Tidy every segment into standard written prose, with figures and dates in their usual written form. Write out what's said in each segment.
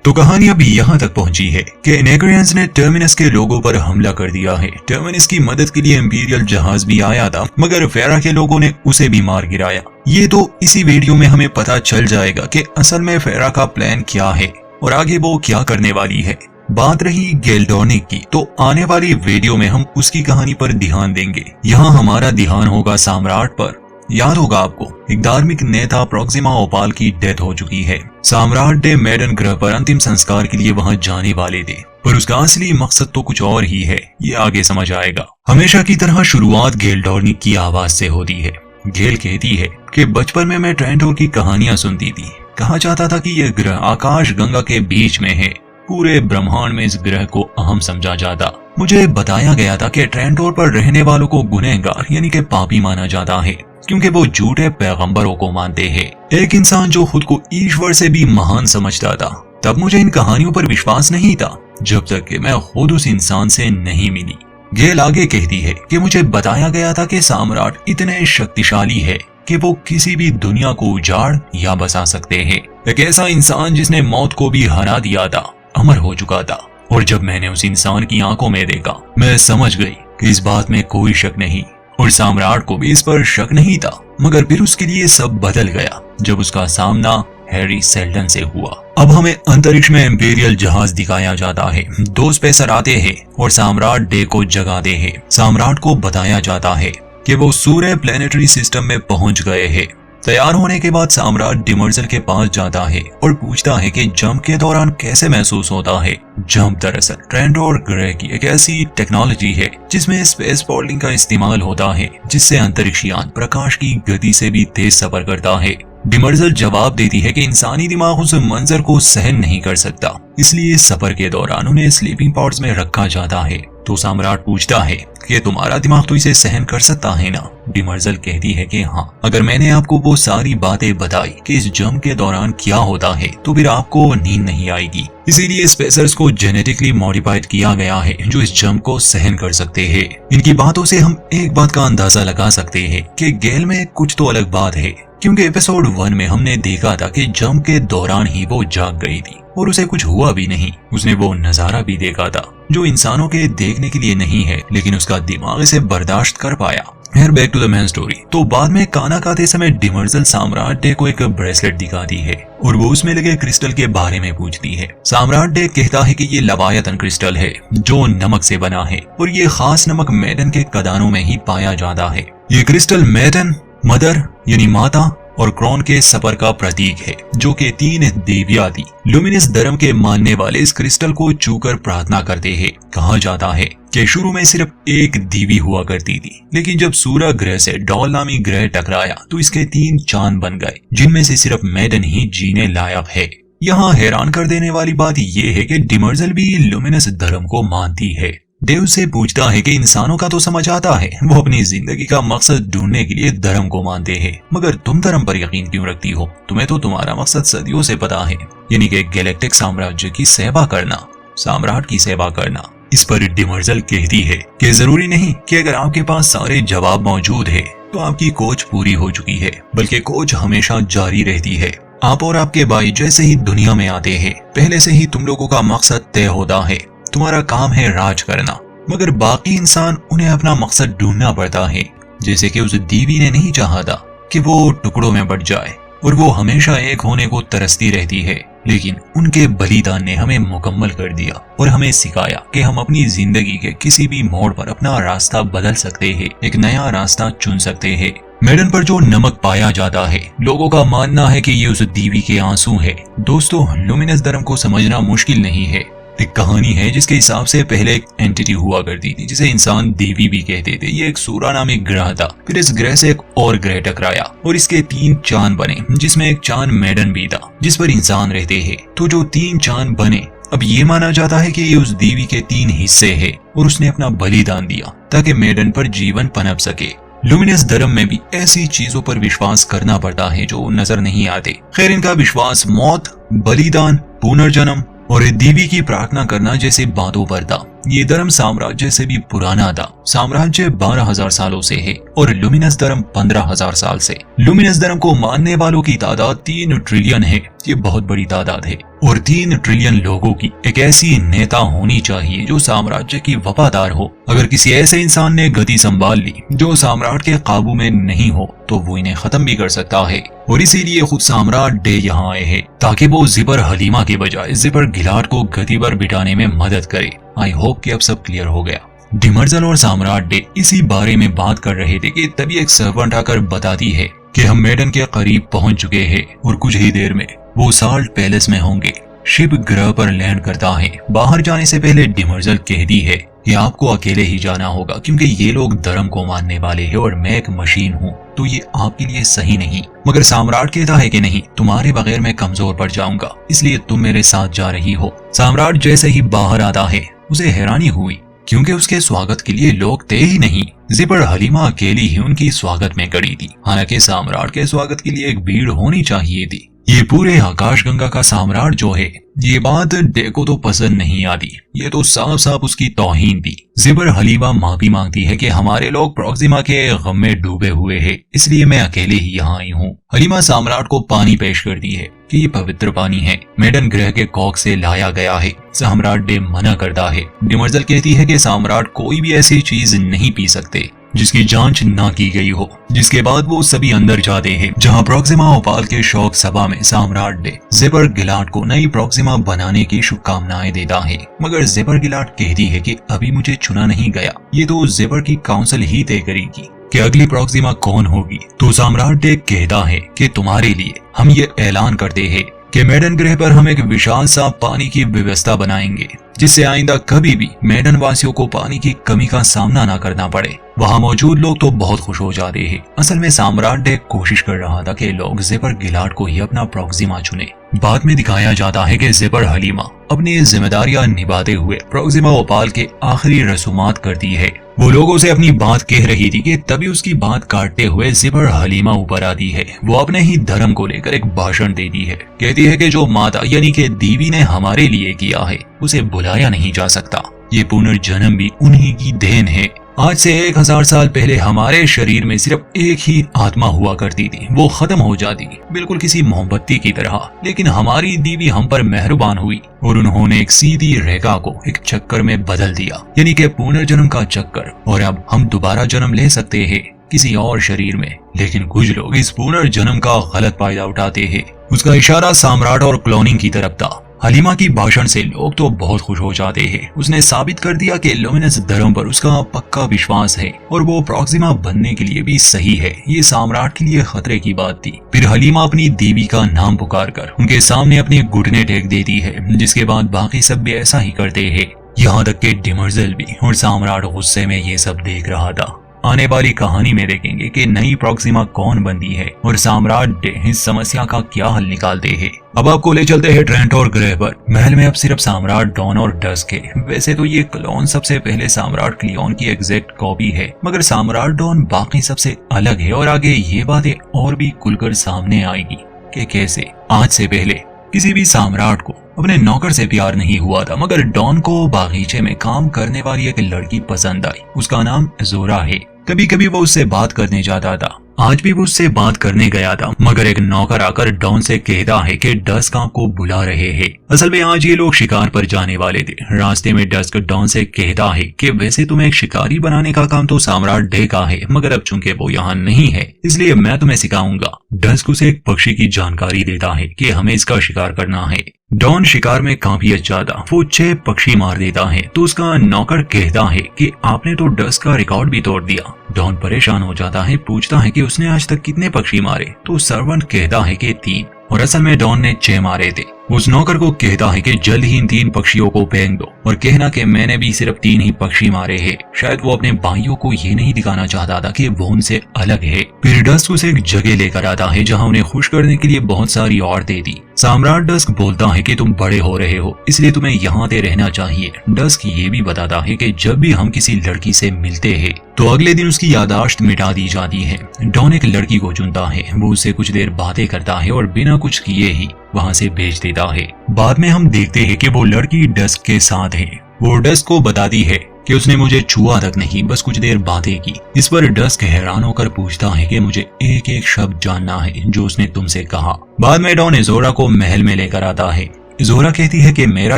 तो कहानी अभी यहाँ तक पहुंची है कि नेग्रियंस ने टर्मिनस के लोगों पर हमला कर दिया है। टर्मिनस की मदद के लिए इंपीरियल जहाज भी आया था, मगर फेरा के लोगों ने उसे भी मार गिराया। ये तो इसी वीडियो में हमें पता चल जाएगा कि असल में फेरा का प्लान क्या है और आगे वो क्या करने वाली है। बात रही गेल्डोनिक की, तो आने वाली वीडियो में हम उसकी कहानी पर ध्यान देंगे। यहाँ हमारा ध्यान होगा सम्राट पर। याद होगा आपको, एक धार्मिक नेता प्रोक्सिमा ओपाल की डेथ हो चुकी है। सम्राट डे मेडन ग्रह पर अंतिम संस्कार के लिए वहां जाने वाले थे, पर उसका असली मकसद तो कुछ और ही है। ये आगे समझ आएगा। हमेशा की तरह शुरुआत गेल्डोनिक की आवाज से होती है। गेल कहती है कि बचपन में मैं ट्रेंटोर की कहानियां सुनती थी। कहा जाता था कि यह ग्रह आकाश गंगा के बीच में है। पूरे ब्रह्मांड में इस ग्रह को अहम समझा जाता। मुझे बताया गया था कि ट्रेंटोर पर रहने वालों को गुनहगार यानी कि पापी माना जाता है, क्योंकि वो झूठे पैगंबरों को मानते हैं। एक इंसान जो खुद को ईश्वर से भी महान समझता था। तब मुझे इन कहानियों पर विश्वास नहीं था, जब तक कि मैं खुद उस इंसान से नहीं मिली। गेल आगे कहती है कि मुझे बताया गया था कि सम्राट इतने शक्तिशाली है कि वो किसी भी दुनिया को उजाड़ या बसा सकते हैं। एक ऐसा इंसान जिसने मौत को भी हरा दिया था, अमर हो चुका था। और जब मैंने उस इंसान की आंखों में देखा, मैं समझ गई कि इस बात में कोई शक नहीं, और सम्राट को भी इस पर शक नहीं था। मगर फिर उसके लिए सब बदल गया जब उसका सामना हैरी सेल्डन से हुआ। अब हमें अंतरिक्ष में इंपीरियल जहाज दिखाया जाता है। दो स्पेसर आते हैं और सम्राट डे को जगाते हैं। सम्राट को बताया जाता है कि वो सूर्य प्लेनेटरी सिस्टम में पहुंच गए हैं। तैयार होने के बाद सम्राट डिमर्जल के पास जाता है और पूछता है कि जंप के दौरान कैसे महसूस होता है। जंप दरअसल ट्रेंटोर ग्रह की एक ऐसी टेक्नोलॉजी है जिसमें स्पेस पोर्टलिंग का इस्तेमाल होता है, जिससे अंतरिक्ष यान प्रकाश की गति से भी तेज सफर करता है। डिमर्जल जवाब देती है कि इंसानी दिमाग उस मंजर को सहन नहीं कर सकता, इसलिए सफर के दौरान उन्हें स्लीपिंग पॉड्स में रखा जाता है। तो सम्राट पूछता है कि तुम्हारा दिमाग तो इसे सहन कर सकता है ना। डिमर्जल कहती है कि हाँ, अगर मैंने आपको वो सारी बातें बताई कि इस जंप के दौरान क्या होता है, तो फिर आपको नींद नहीं आएगी। इसीलिए स्पेसर्स को जेनेटिकली मॉडिफाइड किया गया है जो इस जंप को सहन कर सकते हैं। इनकी बातों से हम एक बात का अंदाजा लगा सकते हैं कि गेल में कुछ तो अलग बात है, क्योंकि एपिसोड 1 में हमने देखा था कि जंप के दौरान ही वो जाग गई थी और उसे कुछ हुआ भी नहीं। उसने वो नजारा भी देखा था जो इंसानों के देखने के लिए नहीं है, लेकिन उसका दिमाग इसे बर्दाश्त कर पाया। फिर back to the main story. तो बाद में खाना खाते समय डिमर्जल सम्राट डे को एक ब्रेसलेट दिखाती है और वो उसमें लगे क्रिस्टल के बारे में पूछती है। सम्राट डे कहता है कि ये लवायतन क्रिस्टल है जो नमक से बना है, और ये खास नमक मेडन के कदानों में ही पाया जाता है। ये क्रिस्टल मेडन, मदर यानी माता और क्रॉन के सफर का प्रतीक है, जो कि 3 देवियां थी। लुमिनस धर्म के मानने वाले इस क्रिस्टल को छूकर प्रार्थना करते हैं। कहा जाता है कि शुरू में सिर्फ एक देवी हुआ करती थी, लेकिन जब सूर्य ग्रह से डॉल नामी ग्रह टकराया तो इसके 3 चांद बन गए, जिनमें से सिर्फ मेडन ही जीने लायक है। यहाँ हैरान कर देने वाली बात यह है कि डिमर्जल भी लुमिनस धर्म को मानती है। डेव से पूछता है कि इंसानों का तो समझ आता है, वो अपनी जिंदगी का मकसद ढूंढने के लिए धर्म को मानते हैं, मगर तुम धर्म पर यकीन क्यों रखती हो? तुम्हें तो तुम्हारा मकसद सदियों से पता है, यानी कि गैलेक्टिक साम्राज्य की सेवा करना, सम्राट की सेवा करना। इस पर डिमर्जल कहती है कि जरूरी नहीं कि अगर आपके पास सारे जवाब मौजूद है तो आपकी खोज पूरी हो चुकी है, बल्कि खोज हमेशा जारी रहती है। आप और आपके भाई जैसे ही दुनिया में आते हैं, पहले से ही तुम लोगों का मकसद तय होता है। तुम्हारा काम है राज करना, मगर बाकी इंसान उन्हें अपना मकसद ढूंढना पड़ता है। जैसे कि उस देवी ने नहीं चाहा था कि वो टुकड़ों में बट जाए और वो हमेशा एक होने को तरसती रहती है, लेकिन उनके बलिदान ने हमें मुकम्मल कर दिया और हमें सिखाया कि हम अपनी जिंदगी के किसी भी मोड़ पर अपना रास्ता बदल सकते हैं, एक नया रास्ता चुन सकते हैं। मेडन पर जो नमक पाया जाता है, लोगों का मानना है कि ये उस देवी के आंसू है। दोस्तों, लुमिनस धर्म को समझना मुश्किल नहीं है। एक कहानी है जिसके हिसाब से पहले एक एंटिटी हुआ करती थी जिसे इंसान देवी भी कहते थे। ये एक सूरा नामिक ग्रह था। फिर इस ग्रह से एक और ग्रह टकराया और इसके 3 चांद बने, जिसमें एक चांद मेडन भी था जिस पर इंसान रहते हैं। तो जो 3 चांद बने, अब ये माना जाता है कि ये उस देवी के 3 हिस्से है और उसने अपना बलिदान दिया ताकि मेडन पर जीवन पनप सके। लुमिनस धर्म में भी ऐसी चीजों पर विश्वास करना पड़ता है जो नजर नहीं आते। खैर, इनका विश्वास मौत, बलिदान, पुनर्जन्म और देवी की प्रार्थना करना जैसे बातों पर था। ये धर्म साम्राज्य से भी पुराना था। साम्राज्य 12,000 सालों से है और लुमिनस धर्म 15,000 साल से। लुमिनस धर्म को मानने वालों की तादाद 3 ट्रिलियन है। ये बहुत बड़ी तादाद है और 3 ट्रिलियन लोगों की एक ऐसी नेता होनी चाहिए जो साम्राज्य की वफादार हो। अगर किसी ऐसे इंसान ने गति संभाल ली जो सम्राट के काबू में नहीं हो तो वो इन्हें खत्म भी कर सकता है। और इसीलिए खुद सम्राट डे यहाँ आए हैं ताकि वो जिपर हलीमा के बजाय जिपर गिलाट को गति पर बिठाने में मदद करे। आई होप कि अब सब क्लियर हो गया। डिमर्जल और सम्राट डे इसी बारे में बात कर रहे थे कि तभी एक सर्वेंट आकर बताती है कि हम मेडन के करीब पहुंच चुके हैं और कुछ ही देर में वो साल्ट पैलेस में होंगे। शिप ग्रह पर लैंड करता है। बाहर जाने से पहले डिमर्जल कहती है कि आपको अकेले ही जाना होगा क्योंकि ये लोग धर्म को मानने वाले हैं और मैं एक मशीन हूँ, तो ये आपके लिए सही नहीं। मगर सम्राट कहता है कि नहीं, तुम्हारे बगैर मैं कमजोर पड़ जाऊंगा, इसलिए तुम मेरे साथ जा रही हो। सम्राट जैसे ही बाहर आता है उसे हैरानी हुई क्योंकि उसके स्वागत के लिए लोग थे ही नहीं। जिपर हलीमा अकेली ही उनकी स्वागत में खड़ी थी। हालांकि सम्राट के स्वागत के लिए एक भीड़ होनी चाहिए थी। ये पूरे आकाशगंगा का सम्राट जो है, ये बात डे को तो पसंद नहीं आती। ये तो साफ साफ उसकी तौहीन थी। जिपर हलीमा माफी मांगती है कि हमारे लोग प्रॉक्सिमा के गम में डूबे हुए हैं, इसलिए मैं अकेले ही यहाँ आई हूँ। हलीमा सम्राट को पानी पेश करती है कि ये पवित्र पानी है, मेडन ग्रह के कॉक से लाया गया है। सम्राट डे मना करता है। डिमर्जल कहती है कि सम्राट कोई भी ऐसी चीज नहीं पी सकते जिसकी जांच ना की गई हो। जिसके बाद वो सभी अंदर जाते हैं जहां प्रॉक्सिमा ओपाल के शोक सभा में सम्राट डे जिपर गिलाट को नई प्रॉक्सिमा बनाने की शुभकामनाएं देता है। मगर जिपर गिलाट कहती है कि अभी मुझे चुना नहीं गया, ये तो जिपर की काउंसिल ही तय करेगी कि अगली प्रॉक्सिमा कौन होगी। तो सम्राट डे कहता है कि तुम्हारे लिए हम ये ऐलान करते हैं कि मेडन ग्रह पर हम एक विशाल सा पानी की व्यवस्था बनाएंगे जिससे आइंदा कभी भी मेडन वासियों को पानी की कमी का सामना ना करना पड़े। वहाँ मौजूद लोग तो बहुत खुश हो जाते हैं। असल में सम्राट डे कोशिश कर रहा था कि लोग जिपर गिलाट को ही अपना प्रॉक्सिमा चुने। बाद में दिखाया जाता है कि जिपर हलीमा अपनी जिम्मेदारियां निभाते हुए प्रॉक्सिमा ओपाल के आखिरी रसूमात करती है। वो लोगों से अपनी बात कह रही थी कि तभी उसकी बात काटते हुए जिपर हलीमा ऊपर आती है। वो अपने ही धर्म को लेकर एक भाषण देती है। कहती है कि जो माता यानी कि देवी ने हमारे लिए किया है उसे भुलाया नहीं जा सकता। ये पुनर्जन्म भी उन्हीं की देन है। आज से 1000 साल पहले हमारे शरीर में सिर्फ एक ही आत्मा हुआ करती थी, वो खत्म हो जाती बिल्कुल किसी मोमबत्ती की तरह। लेकिन हमारी देवी हम पर मेहरबान हुई और उन्होंने एक सीधी रेखा को एक चक्कर में बदल दिया, यानी कि पुनर्जन्म का चक्कर। और अब हम दोबारा जन्म ले सकते हैं किसी और शरीर में। लेकिन कुछ लोग इस पुनर्जन्म का गलत फायदा उठाते हैं। उसका इशारा सम्राट और क्लोनिंग की तरफ था। हलीमा की भाषण से लोग तो बहुत खुश हो जाते हैं। उसने साबित कर दिया कि लुमिनस धर्म पर उसका पक्का विश्वास है और वो प्रॉक्सिमा बनने के लिए भी सही है। ये सम्राट के लिए खतरे की बात थी। फिर हलीमा अपनी देवी का नाम पुकारकर उनके सामने अपने घुटने टेक देती है, जिसके बाद बाकी सब भी ऐसा ही करते हैं। यहाँ तक कि डिमर्जल भी। और सम्राट गुस्से में ये सब देख रहा था। आने वाली कहानी में देखेंगे कि नई प्रॉक्सिमा कौन बनती है और सम्राट डे इस समस्या का क्या हल निकालते हैं। अब आपको ले चलते हैं ट्रेंटोर ग्रह पर। महल में अब सिर्फ सम्राट डॉन और डस्क है। वैसे तो ये क्लोन सबसे पहले सम्राट क्लियोन की एग्जैक्ट कॉपी है, मगर सम्राट डॉन बाकी सबसे अलग है और आगे ये बातें और भी खुलकर सामने आएगी कि कैसे आज से पहले किसी भी सम्राट को अपने नौकर से प्यार नहीं हुआ था, मगर डॉन को बागीचे में काम करने वाली एक लड़की पसंद आई। उसका नाम जोरा है। कभी कभी वो उससे बात करने जाता था। आज भी वो उससे बात करने गया था, मगर एक नौकर आकर डॉन से कहता है कि डस्क आपको बुला रहे हैं। असल में आज ये लोग शिकार पर जाने वाले थे। रास्ते में डस्क डॉन से कहता है कि वैसे तुम्हें एक शिकारी बनाने का काम तो सम्राट डे का है, मगर अब चूंकि वो यहाँ नहीं है इसलिए मैं तुम्हें सिखाऊंगा। डस्क उसे एक पक्षी की जानकारी देता है कि हमें इसका शिकार करना है। डॉन शिकार में काफी अच्छा था। वो 6 पक्षी मार देता है तो उसका नौकर कहता है कि आपने तो डस्क का रिकॉर्ड भी तोड़ दिया। डॉन परेशान हो जाता है, पूछता है कि उसने आज तक कितने पक्षी मारे, तो सर्वेंट कहता है कि 3, और असल में डॉन ने 6 मारे थे। उस नौकर को कहता है कि जल्द ही इन 3 पक्षियों को फेंक दो और कहना कि मैंने भी सिर्फ 3 ही पक्षी मारे हैं। शायद वो अपने भाइयों को ये नहीं दिखाना चाहता था कि वो उनसे अलग है। फिर डस्क उसे एक जगह लेकर आता है जहाँ उन्हें खुश करने के लिए बहुत सारी औरतें थी। सम्राट डस्क बोलता है कि तुम बड़े हो रहे हो इसलिए तुम्हें यहाँ पे रहना चाहिए। डस्क ये भी बताता है कि जब भी हम किसी लड़की से मिलते हैं तो अगले दिन उसकी याददाश्त मिटा दी जाती है। डॉन एक लड़की को चुनता है। वो उससे कुछ देर बातें करता है और बिना कुछ किए ही वहाँ से भेज देता है। बाद में हम देखते हैं कि वो लड़की डस्क के साथ है वो डस्क को बताती है कि उसने मुझे छुआ तक नहीं, बस कुछ देर बातें की। इस पर डस्क हैरान होकर पूछता है कि मुझे एक एक शब्द जानना है जो उसने तुमसे कहा। बाद में डॉन जोरा को महल में लेकर आता है। जोरा कहती है कि मेरा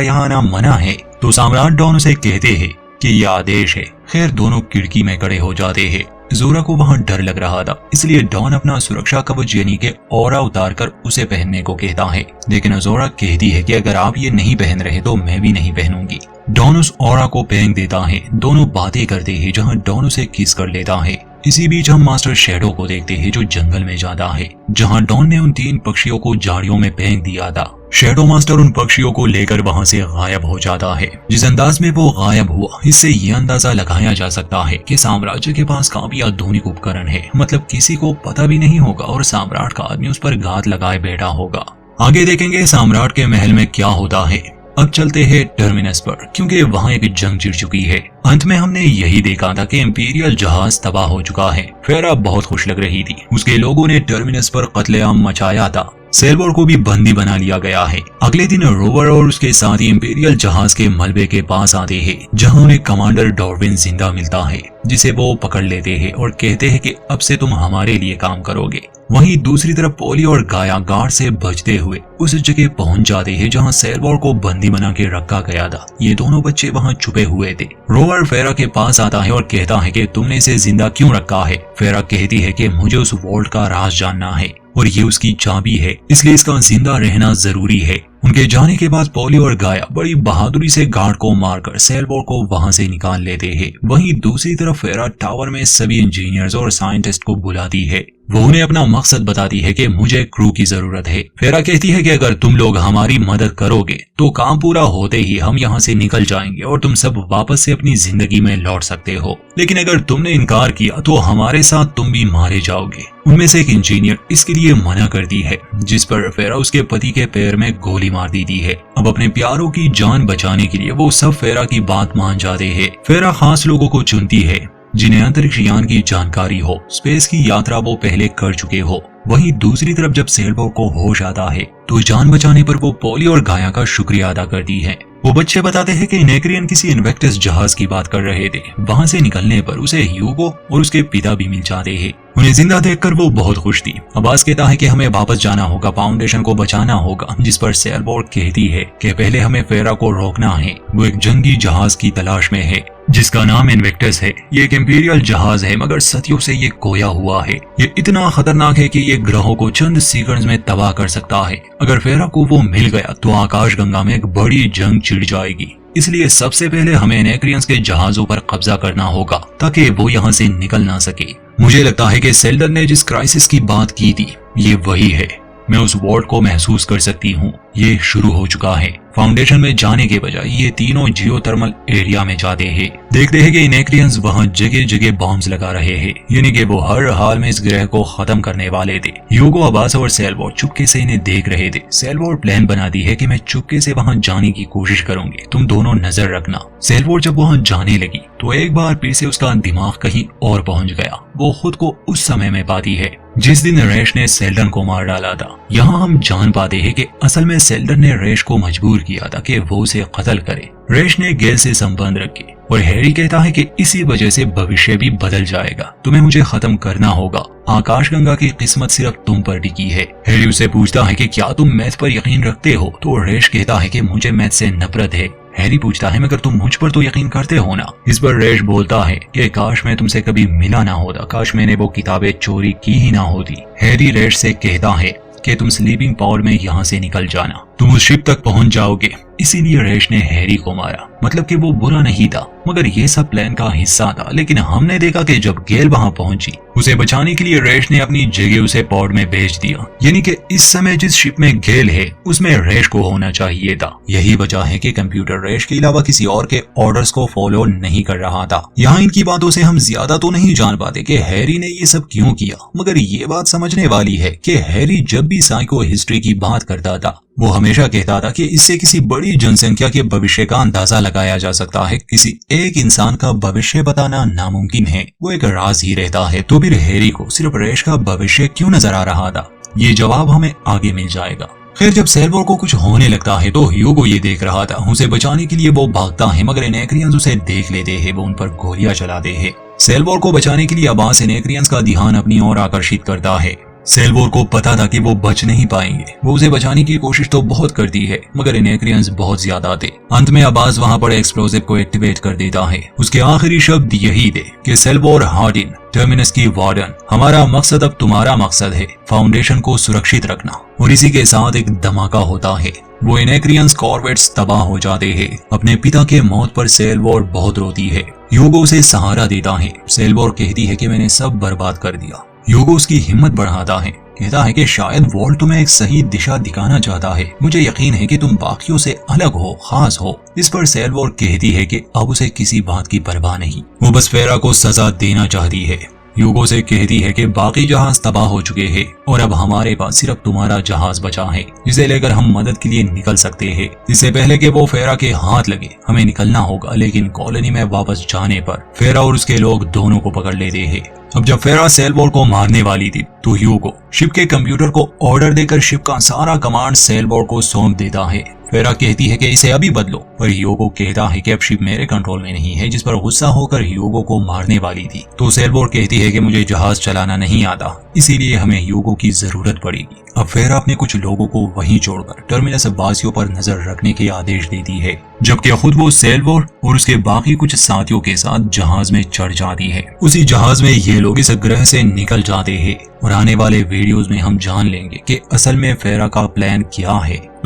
यहाँ आना मना है, तो सम्राट डॉन उसे कहते हैं कि यह आदेश है। खैर दोनों खिड़की में खड़े हो जाते हैं। जोरा को वहां डर लग रहा था, इसलिए डॉन अपना सुरक्षा कवच यानी कि ऑरा उतारकर उसे पहनने को कहता है, लेकिन जोरा कहती है कि अगर आप ये नहीं पहन रहे तो मैं भी नहीं पहनूंगी। डॉन उस ऑरा को पहन देता है। दोनों बातें करते हैं जहां डॉन उसे किस कर लेता है। इसी बीच हम मास्टर शैडो को देखते हैं जो जंगल में जाता है, जहां डॉन ने उन 3 पक्षियों को झाड़ियों में फेंक दिया था। शैडो मास्टर उन पक्षियों को लेकर वहां से गायब हो जाता है। जिस अंदाज में वो गायब हुआ, इससे ये अंदाजा लगाया जा सकता है कि साम्राज्य के पास काफी आधुनिक उपकरण है, मतलब किसी को पता भी नहीं होगा और सम्राट का आदमी उस पर घात लगाए बैठा होगा। आगे देखेंगे सम्राट के महल में क्या होता है। अब चलते हैं टर्मिनस पर, क्योंकि वहां एक जंग छिड़ चुकी है। अंत में हमने यही देखा था कि इंपीरियल जहाज तबाह हो चुका है। फेरा बहुत खुश लग रही थी, उसके लोगों ने टर्मिनस पर कत्लेआम मचाया था। सेलबोर को भी बंदी बना लिया गया है। अगले दिन रोवर और उसके साथी इंपीरियल जहाज के मलबे के पास आते हैं, जहां उन्हें कमांडर डॉर्विन जिंदा मिलता है, जिसे वो पकड़ लेते हैं और कहते हैं कि अब से तुम हमारे लिए काम करोगे। वहीं दूसरी तरफ पोली और गाया गार्ड से बचते हुए उस जगह पहुंच जाते हैं जहां सेलबोर को बंदी बना के रखा गया था। ये दोनों बच्चे वहां छुपे हुए थे। रोवर फेरा के पास आता है और कहता है कि तुमने इसे जिंदा क्यों रखा है। फेरा कहती है कि मुझे उस वॉल्ट का राज जानना है और ये उसकी चाबी है, इसलिए इसका जिंदा रहना जरूरी है। उनके जाने के बाद पोली और गाया बड़ी बहादुरी से गार्ड को मारकर सेलबोर को वहां से निकाल लेते हैं। वहीं दूसरी तरफ फेरा टावर में सभी इंजीनियर्स और साइंटिस्ट को बुलाती है। वो उन्हें अपना मकसद बताती है कि मुझे क्रू की जरूरत है। फेरा कहती है कि अगर तुम लोग हमारी मदद करोगे तो काम पूरा होते ही हम यहाँ से निकल जाएंगे और तुम सब वापस से अपनी जिंदगी में लौट सकते हो, लेकिन अगर तुमने इनकार किया तो हमारे साथ तुम भी मारे जाओगे। उनमें से एक इंजीनियर इसके लिए मना करती है, जिस पर फेरा उसके पति के पैर में गोली मार देती है। अब अपने प्यारों की जान बचाने के लिए वो सब फेरा की बात मान जाते हैं। फेरा खास लोगों को चुनती है जिन्हें अंतरिक्ष यान की जानकारी हो, स्पेस की यात्रा वो पहले कर चुके हो। वहीं दूसरी तरफ जब सेलबोर को होश आता है तो जान बचाने पर वो पोली और गाया का शुक्रिया अदा करती है। वो बच्चे बताते हैं कि नेक्रियन किसी इन्वेक्टस जहाज की बात कर रहे थे। वहां से निकलने पर उसे ह्यूगो और उसके पिता भी मिल जाते हैं। उन्हें जिंदा देखकर वो बहुत खुश थी। अब्बास कहता है कि हमें वापस जाना होगा, फाउंडेशन को बचाना होगा, जिस पर सेलबोर कहती है कि पहले हमें फेरा को रोकना है। वो एक जंगी जहाज की तलाश में है जिसका नाम इन्वेक्टस है। ये एक इंपीरियल जहाज है, मगर सदियों से ये खोया हुआ है। ये इतना खतरनाक है कि ये ग्रहों को चंद सेकंड्स में तबाह कर सकता है। अगर फेरा को वो मिल गया तो आकाश गंगा में एक बड़ी जंग छिड़ जाएगी। इसलिए सबसे पहले हमें नेक्रियंस के जहाजों पर कब्जा करना होगा ताकि वो यहाँ से निकल ना सके। मुझे लगता है कि सेल्डन ने जिस क्राइसिस की बात की थी ये वही है। मैं उस वॉर्ड को महसूस कर सकती हूँ, ये शुरू हो चुका है। फाउंडेशन में जाने के बजाय ये तीनों जियोथर्मल एरिया में जाते हैं। देखते हैं कि नेक्रियंस वहाँ जगह जगह बॉम्ब्स लगा रहे हैं, यानी कि वो हर हाल में इस ग्रह को खत्म करने वाले थे। ह्यूगो, अब्बास और सेलबोर चुपके से इन्हें देख रहे थे। सेलबोर प्लान बनाती है कि मैं चुपके से वहाँ जाने की कोशिश करूंगी, तुम दोनों नजर रखना। सेलबोर जब वहाँ जाने लगी तो एक बार फिर से उसका दिमाग कहीं और पहुंच गया। वो खुद को उस समय में पाती है जिस दिन रैश ने सेल्डन को मार डाला था। यहाँ हम जान पाते हैं कि असल में सेल्डन ने रैश को मजबूर किया था कि वो उसे कत्ल करे। रैश ने गेल से संबंध रखे और हैरी कहता है कि इसी वजह से भविष्य भी बदल जाएगा। तुम्हें मुझे खत्म करना होगा। आकाशगंगा की किस्मत सिर्फ तुम पर टिकी है। हैरी उससे पूछता है कि क्या तुम मैथ पर यकीन रखते हो, तो रैश कहता है कि मुझे मैथ से नफरत है। हैरी पूछता है मगर तुम मुझ पर तो यकीन करते हो ना। इस पर रैश बोलता है कि काश मैं तुमसे कभी मिला ना होता, काश मैंने वो किताबें चोरी की ही ना होती। हैरी रैश से कहता है कि तुम स्लीपिंग पावर में यहाँ से निकल जाना, तुम उस शिप तक पहुंच जाओगे। इसीलिए रैश ने हैरी को मारा, मतलब कि वो बुरा नहीं था, मगर ये सब प्लान का हिस्सा था। लेकिन हमने देखा कि जब गेल वहां पहुंची, उसे बचाने के लिए रैश ने अपनी जगह उसे पॉड में भेज दिया। यानी कि इस समय जिस शिप में गेल है उसमें रैश को होना चाहिए था। यही वजह है कि कंप्यूटर रैश के अलावा किसी और के ऑर्डर्स को फॉलो नहीं कर रहा था। यहाँ इनकी बातों से हम ज्यादा तो नहीं जान पाते कि हैरी ने ये सब क्यों किया, मगर ये बात समझने वाली है कि हैरी जब भी साइको हिस्ट्री की बात करता था वो हमेशा कहता था कि इससे किसी बड़ी जनसंख्या के भविष्य का अंदाजा लगाया जा सकता है। किसी एक इंसान का भविष्य बताना नामुमकिन है, वो एक राज ही रहता है। तो फिर हैरी को सिर्फ रैश का भविष्य क्यों नजर आ रहा था, ये जवाब हमें आगे मिल जाएगा। खैर जब सेल्वोर को कुछ होने लगता है तो ह्यूगो ये देख रहा था। उसे बचाने के लिए वो भागता है मगर इनेक्रियंस उसे देख लेते हैं। वो उन पर गोलियां चलाते हैं। सेल्वोर को बचाने के लिए अब्बास इनेक्रियंस का ध्यान अपनी ओर आकर्षित करता है। सेल्वोर को पता था कि वो बच नहीं पाएंगे। वो उसे बचाने की कोशिश तो बहुत करती है मगर इनेक्रियंस बहुत ज्यादा थे। अंत में अब्बास वहां पर एक्सप्लोजिव को एक्टिवेट कर देता है। उसके आखिरी शब्द यही थे कि सेल्वोर हार्डिन, टर्मिनस की वार्डन, हमारा मकसद अब तुम्हारा मकसद है, फाउंडेशन को सुरक्षित रखना। और इसी के साथ एक धमाका होता है। वो इनेक्रियंस कॉर्वेट्स तबाह हो जाते हैं। अपने पिता के मौत पर सेल्वोर बहुत रोती है। ह्यूगो उसे सहारा देता है। सेल्वोर कहती है कि मैंने सब बर्बाद कर दिया। ह्यूगो उसकी हिम्मत बढ़ाता है। कहता है कि शायद वॉल्ट तुम्हें एक सही दिशा दिखाना चाहता है। मुझे यकीन है कि तुम बाकियों से अलग हो, खास हो। इस पर सेल्वोर कहती है कि अब उसे किसी बात की परवाह नहीं, वो बस फेरा को सजा देना चाहती है। ह्यूगो से कहती है कि बाकी जहाज तबाह हो चुके हैं और अब हमारे पास सिर्फ तुम्हारा जहाज बचा है, जिसे लेकर हम मदद के लिए निकल सकते हैं। इससे पहले कि वो फेरा के हाथ लगे हमें निकलना होगा। लेकिन कॉलोनी में वापस जाने पर फेरा और उसके लोग दोनों को पकड़ लेते हैं। अब जब फेरा सेल्वोर को मारने वाली थी तो ह्यूगो शिप के कंप्यूटर को ऑर्डर देकर शिप का सारा कमांड सेल्वोर को सौंप देता है। फेरा कहती है कि इसे अभी बदलो, पर ह्यूगो कहता है कि अब शिप मेरे कंट्रोल में नहीं है, जिस पर गुस्सा होकर ह्यूगो को मारने वाली थी। तो सेल्वोर कहती है कि मुझे जहाज चलाना नहीं आता, इसीलिए हमें ह्यूगो की जरूरत पड़ेगी। अब फेरा अपने कुछ लोगों को वहीं छोड़कर टर्मिनस वासियों पर नजर रखने के आदेश देती है, जबकि खुद वो सेल्वोर और उसके बाकी कुछ साथियों के साथ जहाज में चढ़ जाती है। उसी जहाज में ये लोग इस ग्रह से निकल जाते हैं और आने वाले वीडियोस में हम जान लेंगे कि असल में फेरा का प्लान क्या है।